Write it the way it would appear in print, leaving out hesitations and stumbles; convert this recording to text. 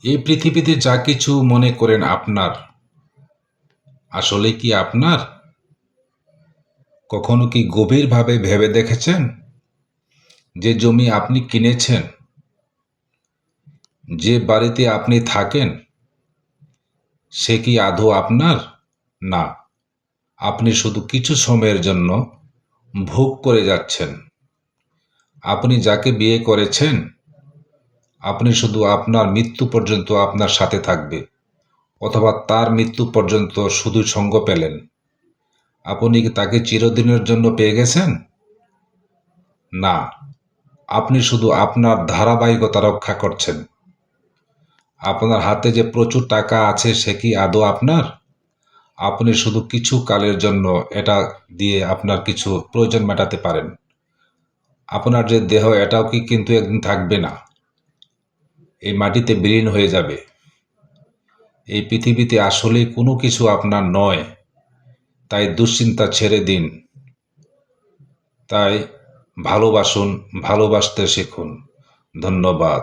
এই পৃথিবীতে যা কিছু মনে করেন আপনার, আসলে কি আপনার? কখনো কি গভীরভাবে ভেবে দেখেছেন যে জমি আপনি কিনেছেন, যে বাড়িতে আপনি থাকেন, সে কি আদৌ আপনার? না, আপনি শুধু কিছু সময়ের জন্য ভোগ করে যাচ্ছেন। আপনি যাকে বিয়ে করেছেন, আপনি শুধু আপনার মৃত্যু পর্যন্ত আপনার সাথে থাকবে, অথবা তার মৃত্যু পর্যন্ত শুধু সঙ্গ পেলেন। আপনি কি তাকে চিরদিনের জন্য পেয়ে গেছেন? না, আপনি শুধু আপনার ধারাবাহিকতা রক্ষা করছেন। আপনার হাতে যে প্রচুর টাকা আছে, সে কি আদৌ আপনার? আপনি শুধু কিছু কালের জন্য এটা দিয়ে আপনার কিছু প্রয়োজন মেটাতে পারেন। আপনার যে দেহ, এটাও কি কিন্তু একদিন থাকবে না, এই মাটিতে বিলীন হয়ে যাবে। এই পৃথিবীতে আসলেই কোনো কিছু আপনার নয়, তাই দুশ্চিন্তা ছেড়ে দিন। তাই ভালোবাসুন, ভালোবাসতে শিখুন। ধন্যবাদ।